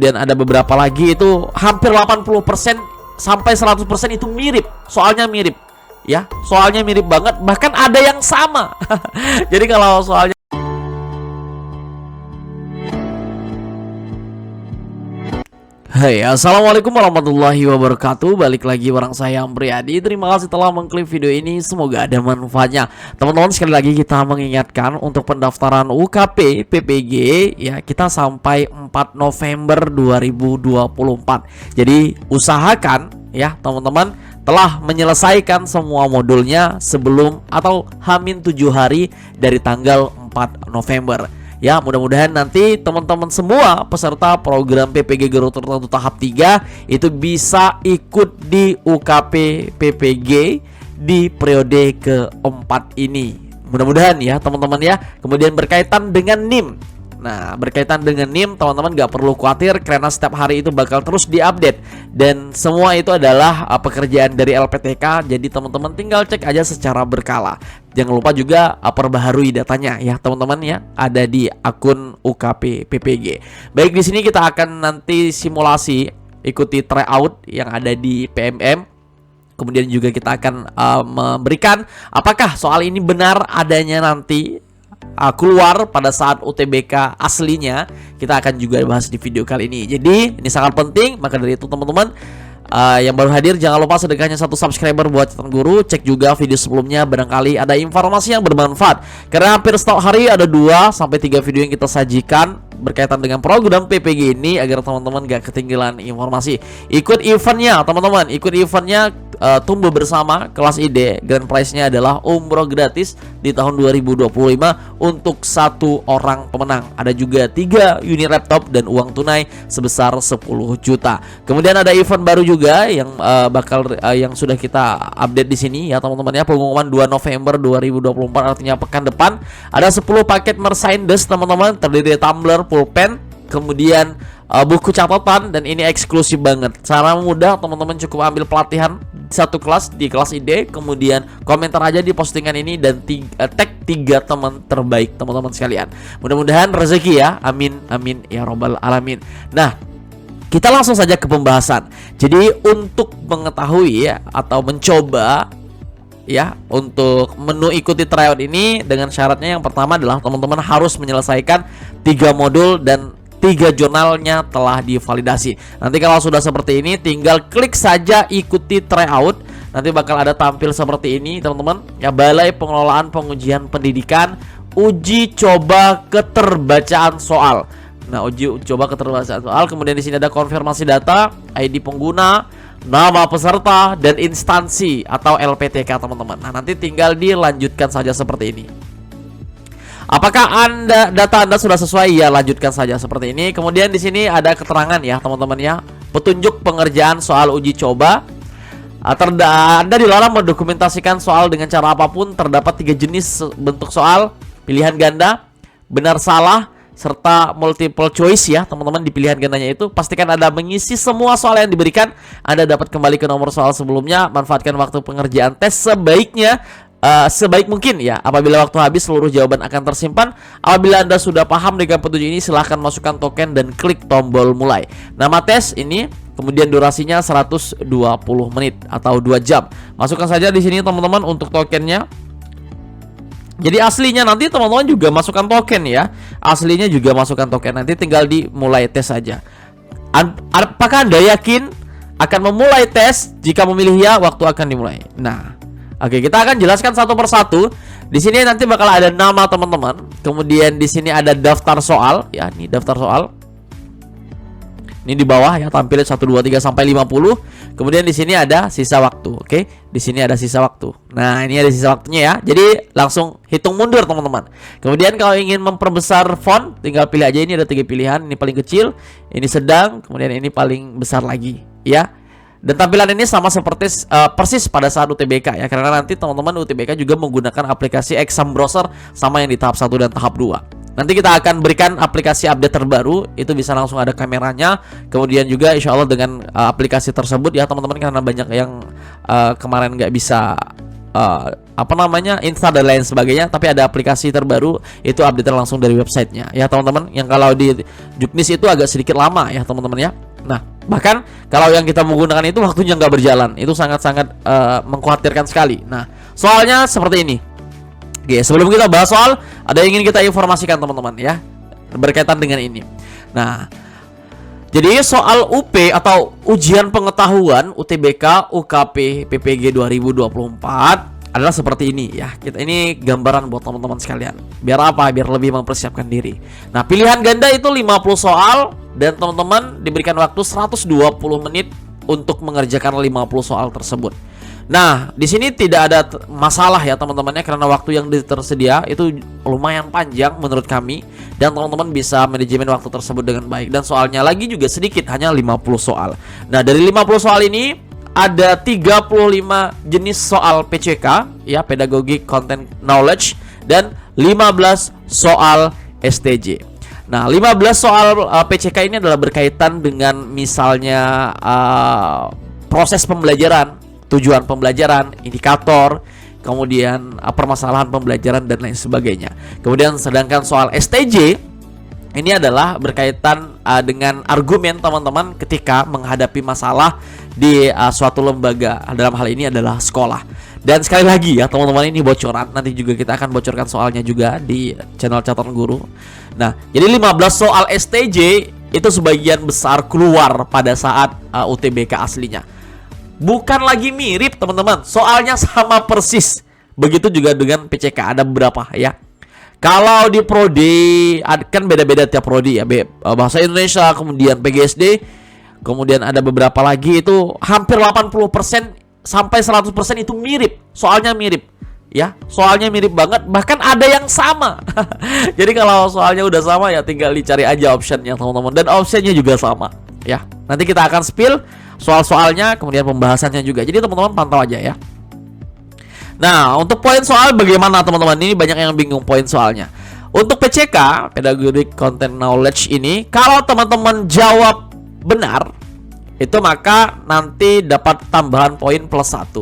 Dan ada beberapa lagi itu hampir 80% sampai 100% itu mirip. Soalnya mirip. Ya, soalnya mirip banget, bahkan ada yang sama. Jadi kalau soalnya Hai, assalamualaikum warahmatullahi wabarakatuh. Balik lagi bareng saya Amriyadi. Terima kasih telah mengklik video ini. Semoga ada manfaatnya. Teman-teman, sekali lagi kita mengingatkan untuk pendaftaran UKP PPG ya, kita sampai 4 November 2024. Jadi usahakan ya teman-teman telah menyelesaikan semua modulnya sebelum atau H-7 hari dari tanggal 4 November. Ya, mudah-mudahan nanti teman-teman semua peserta program PPG Guru Tertentu tahap 3 itu bisa ikut di UKP PPG di periode keempat ini. Mudah-mudahan ya teman-teman ya. Kemudian berkaitan dengan NIM. Nah, berkaitan dengan NIM, teman-teman gak perlu khawatir karena setiap hari itu bakal terus diupdate. Dan semua itu adalah pekerjaan dari LPTK. Jadi teman-teman tinggal cek aja secara berkala. Jangan lupa juga perbaharui datanya ya teman-teman ya. Ada di akun UKP PPG. Baik, di sini kita akan nanti simulasi ikuti tryout yang ada di PMM. Kemudian juga kita akan memberikan apakah soal ini benar adanya nanti keluar pada saat UTBK aslinya. Kita akan juga bahas di video kali ini. Jadi ini sangat penting. Maka dari itu teman-teman yang baru hadir, jangan lupa sedekahnya 1 subscriber buat Catatan Guru. Cek juga video sebelumnya, barangkali ada informasi yang bermanfaat. Karena hampir setiap hari ada 2-3 video yang kita sajikan berkaitan dengan program PPG ini, agar teman-teman gak ketinggalan informasi. Ikut eventnya teman-teman, ikut eventnya tumbuh bersama kelas ID. Grand prize-nya adalah umroh gratis di tahun 2025 untuk 1 orang pemenang. Ada juga 3 unit laptop dan uang tunai sebesar 10 juta. Kemudian ada event baru juga yang yang sudah kita update di sini ya teman-teman ya. Pengumuman 2 November 2024, artinya pekan depan. Ada 10 paket Merchandise teman-teman, terdiri dari tumbler, pulpen, kemudian buku catatan, dan ini eksklusif banget. Cara mudah, teman-teman cukup ambil pelatihan satu kelas di kelas ID, kemudian komentar aja di postingan ini dan tag 3 teman terbaik teman-teman sekalian. Mudah-mudahan rezeki ya, amin amin ya robbal alamin. Nah, kita langsung saja ke pembahasan. Jadi untuk mengetahui ya atau mencoba ya untuk menu ikuti tryout ini, dengan syaratnya yang pertama adalah teman-teman harus menyelesaikan 3 modul dan 3 jurnalnya telah divalidasi. Nanti kalau sudah seperti ini, tinggal klik saja ikuti tryout. Nanti bakal ada tampil seperti ini teman-teman ya, Balai Pengelolaan Pengujian Pendidikan, uji coba keterbacaan soal. Nah, uji coba keterbacaan soal. Kemudian di sini ada konfirmasi data, ID pengguna, nama peserta, dan instansi atau LPTK teman-teman. Nah, nanti tinggal dilanjutkan saja seperti ini. Apakah data Anda sudah sesuai? Ya, lanjutkan saja seperti ini. Kemudian di sini ada keterangan ya teman-teman ya, petunjuk pengerjaan soal uji coba. Anda dilarang mendokumentasikan soal dengan cara apapun. Terdapat 3 jenis bentuk soal: pilihan ganda, benar salah, serta multiple choice ya teman-teman. Di pilihan gandanya itu pastikan Anda mengisi semua soal yang diberikan. Anda dapat kembali ke nomor soal sebelumnya. Manfaatkan waktu pengerjaan tes sebaik mungkin ya. Apabila waktu habis, seluruh jawaban akan tersimpan. Apabila Anda sudah paham dengan petunjuk ini, silahkan masukkan token dan klik tombol mulai. Nama tes ini, kemudian durasinya 120 menit atau 2 jam. Masukkan saja di sini teman-teman untuk tokennya. Jadi aslinya nanti teman-teman juga masukkan token ya. Aslinya juga masukkan token. Nanti tinggal dimulai tes saja. Apakah Anda yakin akan memulai tes? Jika memilih ya, waktu akan dimulai. Nah, oke, kita akan jelaskan satu persatu. Di sini nanti bakal ada nama teman-teman. Kemudian di sini ada daftar soal ya, ini daftar soal. Ini di bawah ya, tampil 1 2 3 sampai 50. Kemudian di sini ada sisa waktu. Oke, di sini ada sisa waktu. Nah, ini ada sisa waktunya ya. Jadi langsung hitung mundur teman-teman. Kemudian kalau ingin memperbesar font, tinggal pilih aja. Ini ada 3 pilihan. Ini paling kecil, ini sedang, kemudian ini paling besar lagi ya. Dan tampilan ini sama seperti persis pada saat UTBK ya, karena nanti teman-teman UTBK juga menggunakan aplikasi exam browser sama yang di tahap 1 dan tahap 2. Nanti kita akan berikan aplikasi update terbaru, itu bisa langsung ada kameranya. Kemudian juga insya Allah dengan aplikasi tersebut ya teman-teman, karena banyak yang kemarin nggak bisa apa namanya, Insta dan lain sebagainya, tapi ada aplikasi terbaru itu update langsung dari websitenya ya teman-teman. Yang kalau di Juknis itu agak sedikit lama ya teman-teman ya. Nah bahkan kalau yang kita menggunakan itu waktunya nggak berjalan, itu sangat-sangat mengkhawatirkan sekali. Nah soalnya seperti ini. Oke, sebelum kita bahas soal, ada yang ingin kita informasikan teman-teman ya berkaitan dengan ini. Nah jadi soal UP atau ujian pengetahuan UTBK UKP PPG 2024 adalah seperti ini ya. Ini gambaran buat teman-teman sekalian. Biar apa? Biar lebih mempersiapkan diri. Nah, pilihan ganda itu 50 soal dan teman-teman diberikan waktu 120 menit untuk mengerjakan 50 soal tersebut. Nah, di sini tidak ada masalah ya teman-temannya, karena waktu yang tersedia itu lumayan panjang menurut kami, dan teman-teman bisa manajemen waktu tersebut dengan baik. Dan soalnya lagi juga sedikit, hanya 50 soal. Nah, dari 50 soal ini ada 35 jenis soal PCK ya, Pedagogic Content Knowledge, dan 15 soal STJ. Nah, 15 soal PCK ini adalah berkaitan dengan misalnya proses pembelajaran, tujuan pembelajaran, indikator, kemudian permasalahan pembelajaran dan lain sebagainya. Kemudian sedangkan soal STJ ini adalah berkaitan dengan argumen teman-teman ketika menghadapi masalah di suatu lembaga, dalam hal ini adalah sekolah. Dan sekali lagi ya teman-teman, ini bocoran, nanti juga kita akan bocorkan soalnya juga di channel catatan guru. Nah, jadi 15 soal STJ itu sebagian besar keluar pada saat UTBK aslinya. Bukan lagi mirip teman-teman, soalnya sama persis. Begitu juga dengan PCK, ada beberapa ya. Kalau di prodi kan beda-beda tiap prodi ya, bahasa Indonesia, kemudian PGSD, kemudian ada beberapa lagi itu hampir 80% sampai 100% itu mirip, soalnya mirip ya, soalnya mirip banget, bahkan ada yang sama. Jadi kalau soalnya udah sama ya tinggal dicari aja optionnya teman-teman, dan optionnya juga sama ya. Nanti kita akan spill soal-soalnya, kemudian pembahasannya juga. Jadi teman-teman pantau aja ya. Nah, untuk poin soal bagaimana teman-teman? Ini banyak yang bingung poin soalnya. Untuk PCK, Pedagogic Content Knowledge ini, kalau teman-teman jawab benar, itu maka nanti dapat tambahan poin plus 1.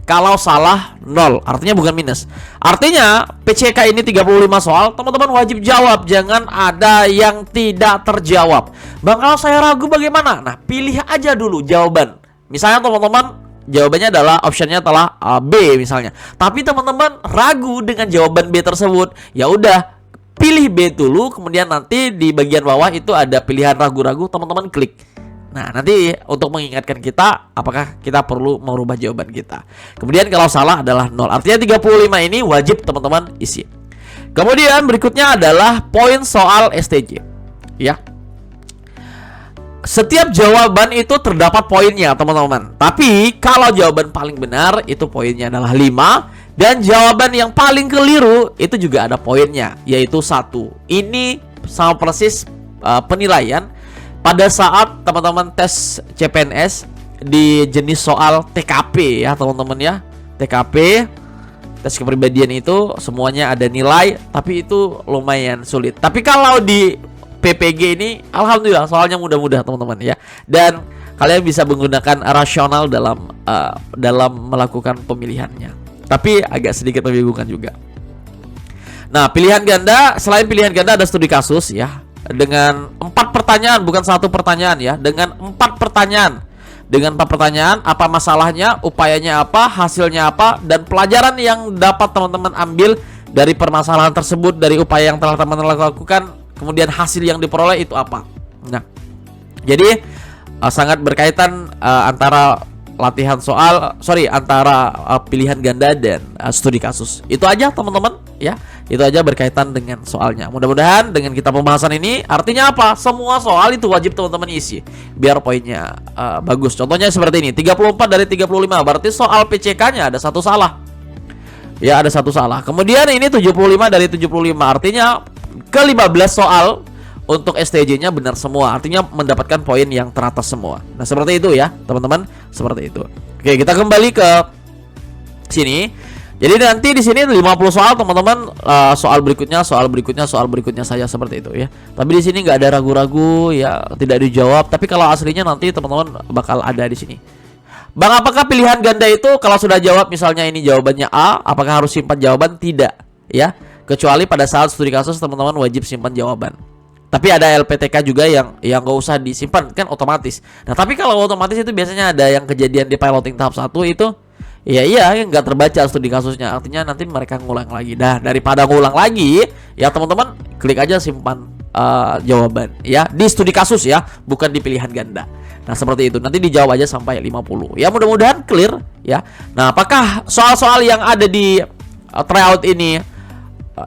Kalau salah 0, artinya bukan minus. Artinya PCK ini 35 soal, teman-teman wajib jawab, jangan ada yang tidak terjawab. Bang, kalau saya ragu bagaimana? Nah, pilih aja dulu jawaban. Misalnya teman-teman jawabannya adalah optionnya adalah B misalnya, tapi teman-teman ragu dengan jawaban B tersebut, ya udah pilih B dulu, kemudian nanti di bagian bawah itu ada pilihan ragu-ragu, teman-teman klik. Nah, nanti untuk mengingatkan kita apakah kita perlu merubah jawaban kita. Kemudian kalau salah adalah 0. Artinya 35 ini wajib teman-teman isi. Kemudian berikutnya adalah poin soal STJ. Ya. Setiap jawaban itu terdapat poinnya, teman-teman. Tapi kalau jawaban paling benar itu poinnya adalah 5, dan jawaban yang paling keliru itu juga ada poinnya, yaitu 1. Ini sama persis penilaian pada saat teman-teman tes CPNS di jenis soal TKP ya teman-teman ya. TKP, tes kepribadian, itu semuanya ada nilai, tapi itu lumayan sulit. Tapi kalau di PPG ini alhamdulillah soalnya mudah-mudah teman-teman ya. Dan kalian bisa menggunakan rasional dalam melakukan pemilihannya. Tapi agak sedikit membingungkan juga. Nah, pilihan ganda, selain pilihan ganda ada studi kasus ya, dengan 4 pertanyaan, bukan 1 pertanyaan ya, dengan 4 pertanyaan. Dengan 4 pertanyaan, apa masalahnya, upayanya apa, hasilnya apa, dan pelajaran yang dapat teman-teman ambil dari permasalahan tersebut, dari upaya yang telah teman-teman lakukan, kemudian hasil yang diperoleh itu apa. Nah, jadi sangat berkaitan antara latihan soal, antara pilihan ganda dan studi kasus. Itu aja teman-teman ya. Itu aja berkaitan dengan soalnya. Mudah-mudahan dengan kita pembahasan ini artinya apa? Semua soal itu wajib teman-teman isi biar poinnya bagus. Contohnya seperti ini, 34 dari 35, berarti soal PCK-nya ada 1 salah. Ya, ada 1 salah. Kemudian ini 75 dari 75, artinya ke 15 soal untuk STJ-nya benar semua, artinya mendapatkan poin yang teratas semua. Nah, seperti itu ya, teman-teman, seperti itu. Oke, kita kembali ke sini. Jadi nanti di sini 50 soal, teman-teman, soal berikutnya saja seperti itu ya. Tapi di sini nggak ada ragu-ragu ya, tidak dijawab. Tapi kalau aslinya nanti teman-teman bakal ada di sini. Bang, apakah pilihan ganda itu kalau sudah jawab misalnya ini jawabannya A, apakah harus simpan jawaban? Tidak, ya. Kecuali pada saat studi kasus teman-teman wajib simpan jawaban. Tapi ada LPTK juga yang nggak usah disimpan, kan otomatis. Nah, tapi kalau otomatis itu biasanya ada yang kejadian di piloting tahap 1 itu iya nggak terbaca studi kasusnya. Artinya nanti mereka ngulang lagi. Nah, daripada ngulang lagi, ya teman-teman klik aja simpan jawaban ya di studi kasus ya, bukan di pilihan ganda. Nah, seperti itu. Nanti dijawab aja sampai 50. Ya, mudah-mudahan clear ya. Nah, apakah soal-soal yang ada di tryout ini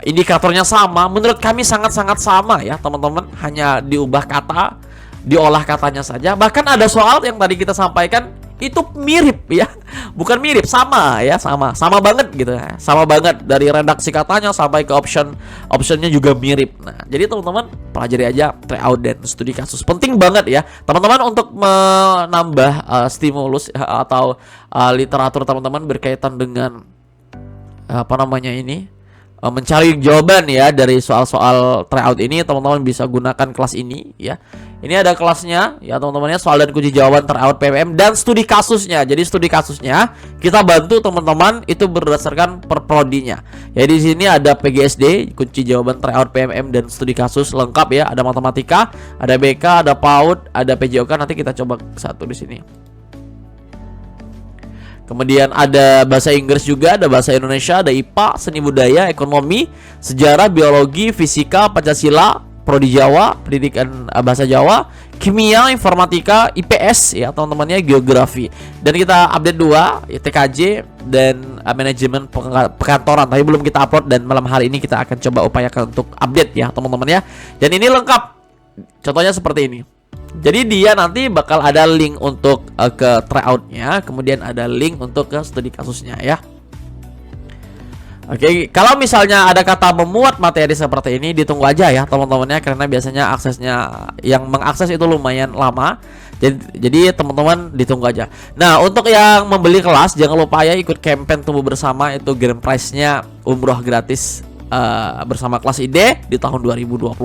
indikatornya sama? Menurut kami sangat-sangat sama ya, teman-teman. Hanya diubah kata, diolah katanya saja. Bahkan ada soal yang tadi kita sampaikan itu mirip ya. Bukan mirip, sama ya, sama banget gitu ya. Sama banget dari redaksi katanya sampai ke optionnya juga mirip. Nah, jadi teman-teman pelajari aja tryout dan studi kasus. Penting banget ya, teman-teman, untuk menambah stimulus atau literatur teman-teman berkaitan dengan apa namanya ini, mencari jawaban ya dari soal-soal tryout ini. Teman-teman bisa gunakan kelas ini ya. Ini ada kelasnya ya teman-teman ya, soal dan kunci jawaban tryout PPM dan studi kasusnya. Jadi studi kasusnya kita bantu teman-teman itu berdasarkan per prodinya. Ya, di sini ada PGSD, kunci jawaban tryout PPM dan studi kasus lengkap ya. Ada matematika, ada BK, ada PAUD, ada PJOK. Nanti kita coba satu di sini. Kemudian ada bahasa Inggris juga, ada bahasa Indonesia, ada IPA, seni budaya, ekonomi, sejarah, biologi, fisika, Pancasila, prodi Jawa, pendidikan bahasa Jawa, kimia, informatika, IPS ya teman-temannya, geografi. Dan kita update 2, ya, TKJ dan manajemen perkantoran. Tapi belum kita upload dan malam hari ini kita akan coba upayakan untuk update ya teman-teman ya. Dan ini lengkap. Contohnya seperti ini. Jadi dia nanti bakal ada link untuk ke tryoutnya, kemudian ada link untuk ke studi kasusnya ya. Oke, kalau misalnya ada kata memuat materi seperti ini, ditunggu aja ya teman-temannya, karena biasanya aksesnya yang mengakses itu lumayan lama. Jadi teman-teman ditunggu aja. Nah, untuk yang membeli kelas jangan lupa ya ikut campaign tumbuh bersama, itu grand prize-nya umroh gratis bersama kelas ID di tahun 2025.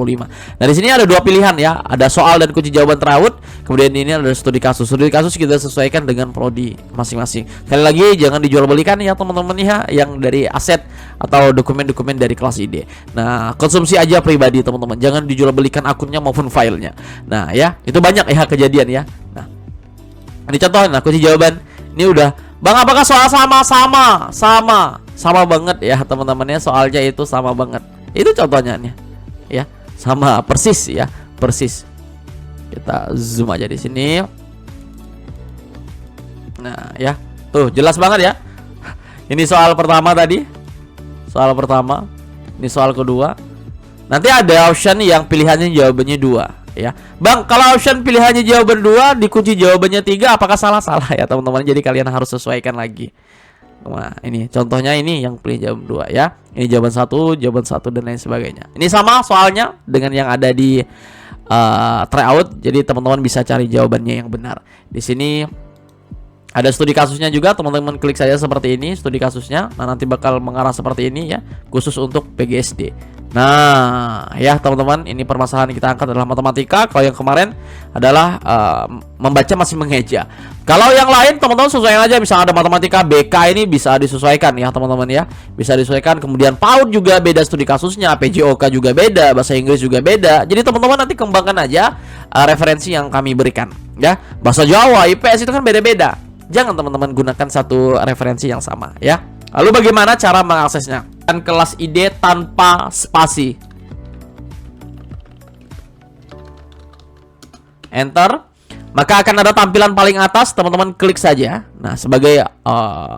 Nah, di sini ada 2 pilihan ya, ada soal dan kunci jawaban tryout, kemudian ini ada studi kasus. Studi kasus kita sesuaikan dengan prodi masing-masing. Sekali lagi jangan dijual belikan ya teman-teman ya, yang dari aset atau dokumen-dokumen dari kelas ID. Nah, konsumsi aja pribadi teman-teman, jangan dijual belikan akunnya maupun filenya. Nah ya, itu banyak ya kejadian ya. Nah, ini contoh. Nah, kunci jawaban ini udah. Bang, apakah soal sama banget ya teman-temannya, soalnya itu sama banget. Itu contohnya nih ya, sama persis ya, persis. Kita zoom aja di sini. Nah ya, tuh jelas banget ya. Ini soal pertama tadi, soal pertama. Ini soal kedua. Nanti ada option yang pilihannya jawabannya 2 ya. Bang, kalau option pilihannya jawaban 2 dikunci jawabannya 3, apakah salah ya teman-teman. Jadi kalian harus sesuaikan lagi. Nah, ini contohnya, ini yang pilih jawaban 2 ya. Ini jawaban 1 dan lain sebagainya. Ini sama soalnya dengan yang ada di tryout. Jadi teman-teman bisa cari jawabannya yang benar. Di sini ada studi kasusnya juga, teman-teman klik saja seperti ini studi kasusnya. Nah, nanti bakal mengarah seperti ini ya, khusus untuk PGSD. Nah, ya teman-teman, ini permasalahan kita angkat adalah matematika. Kalau yang kemarin adalah membaca masih mengeja. Kalau yang lain teman-teman sesuaikan aja. Misalnya ada matematika BK, ini bisa disesuaikan ya teman-teman ya, bisa disesuaikan. Kemudian PAUD juga beda studi kasusnya, PJOK juga beda, bahasa Inggris juga beda. Jadi teman-teman nanti kembangkan aja referensi yang kami berikan ya. Bahasa Jawa, IPS itu kan beda-beda. Jangan teman-teman gunakan satu referensi yang sama ya. Lalu bagaimana cara mengaksesnya? Dan kelas ID tanpa spasi. Enter. Maka akan ada tampilan paling atas, teman-teman klik saja. Nah, sebagai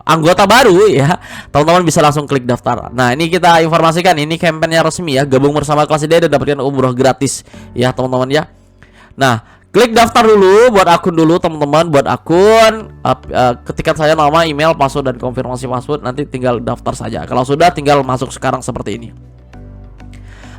anggota baru ya, teman-teman bisa langsung klik daftar. Nah, ini kita informasikan, ini kampanye resmi ya, gabung bersama kelas ID dan dapatkan umroh gratis ya teman-teman ya. Nah, klik daftar dulu, buat akun dulu teman-teman, buat akun. Ketikkan saja nama, email, password dan konfirmasi password, nanti tinggal daftar saja. Kalau sudah tinggal masuk sekarang seperti ini.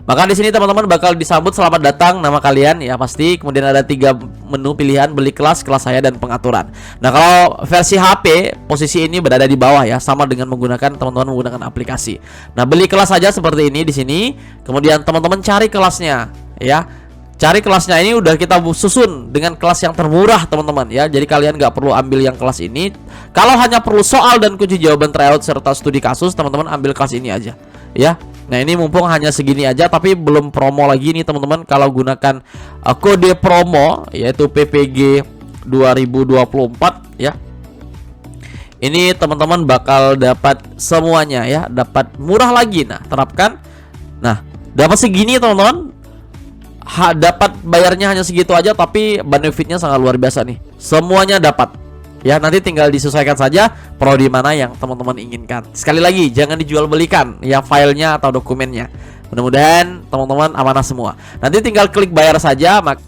Maka di sini teman-teman bakal disambut selamat datang nama kalian ya pasti. Kemudian ada 3 menu pilihan, beli kelas, kelas saya dan pengaturan. Nah, kalau versi HP posisi ini berada di bawah ya, sama dengan menggunakan teman-teman menggunakan aplikasi. Nah, beli kelas saja seperti ini di sini. Kemudian teman-teman cari kelasnya ya. cari kelasnya ini udah kita susun dengan kelas yang termurah teman-teman ya. Jadi kalian nggak perlu ambil yang kelas ini. Kalau hanya perlu soal dan kunci jawaban tryout serta studi kasus, teman-teman ambil kelas ini aja ya. Nah ini mumpung hanya segini aja, tapi belum promo lagi nih teman-teman. Kalau gunakan kode promo yaitu PPG 2024 ya, ini teman-teman bakal dapat semuanya ya, dapat murah lagi. Nah terapkan, nah dapat segini teman-teman. Dapat bayarnya hanya segitu aja, tapi benefitnya sangat luar biasa nih. Semuanya dapat ya, nanti tinggal disesuaikan saja pro di mana yang teman-teman inginkan. Sekali lagi, jangan dijual belikan ya filenya atau dokumennya. Mudah-mudahan teman-teman amanah semua. Nanti tinggal klik bayar saja, maka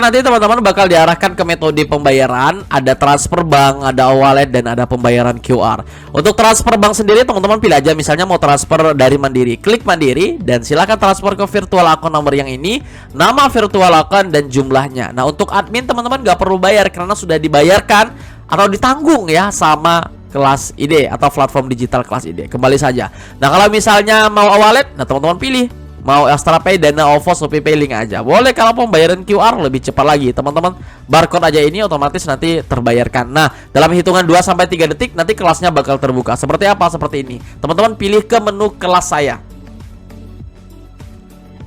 nanti teman-teman bakal diarahkan ke metode pembayaran. Ada transfer bank, ada wallet, dan ada pembayaran QR. Untuk transfer bank sendiri teman-teman pilih aja, misalnya mau transfer dari Mandiri, klik Mandiri dan silakan transfer ke virtual account nomor yang ini, nama virtual account dan jumlahnya. Nah untuk admin teman-teman gak perlu bayar karena sudah dibayarkan atau ditanggung ya sama kelas ID atau platform digital kelas ID. Kembali saja. Nah kalau misalnya mau wallet, nah teman-teman pilih mau Extrapay, Dana, OVO, Shopee Pay Link aja boleh. Kalau pembayaran QR lebih cepat lagi teman-teman, barcode aja ini otomatis nanti terbayarkan. Nah dalam hitungan 2-3 detik nanti kelasnya bakal terbuka. Seperti apa? Seperti ini teman-teman, pilih ke menu kelas saya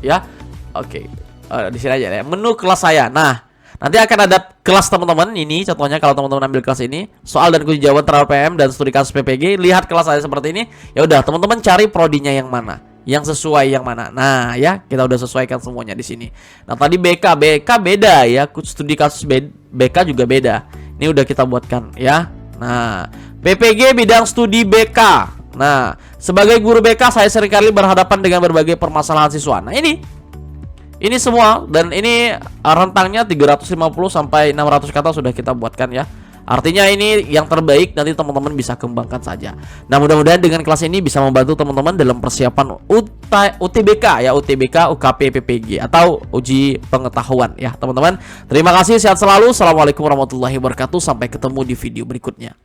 ya. Oke, di sini aja ya, menu kelas saya. Nah nanti akan ada kelas teman-teman ini. Contohnya kalau teman-teman ambil kelas ini, soal dan kunci jawaban trial PM dan studi kasus PPG, lihat kelas saya seperti ini. Ya udah teman-teman cari prodinya yang mana, yang sesuai yang mana. Nah ya, kita udah sesuaikan semuanya di sini. Nah tadi BK beda ya, studi kasus BK juga beda. Ini udah kita buatkan ya. Nah PPG bidang studi BK. Nah sebagai guru BK saya seringkali berhadapan dengan berbagai permasalahan siswa. Nah ini semua, dan ini rentangnya 350 sampai 600 kata sudah kita buatkan ya. Artinya ini yang terbaik, nanti teman-teman bisa kembangkan saja. Nah mudah-mudahan dengan kelas ini bisa membantu teman-teman dalam persiapan UTBK ya, UTBK, UKP, PPG atau uji pengetahuan ya teman-teman. Terima kasih, sehat selalu. Assalamualaikum warahmatullahi wabarakatuh. Sampai ketemu di video berikutnya.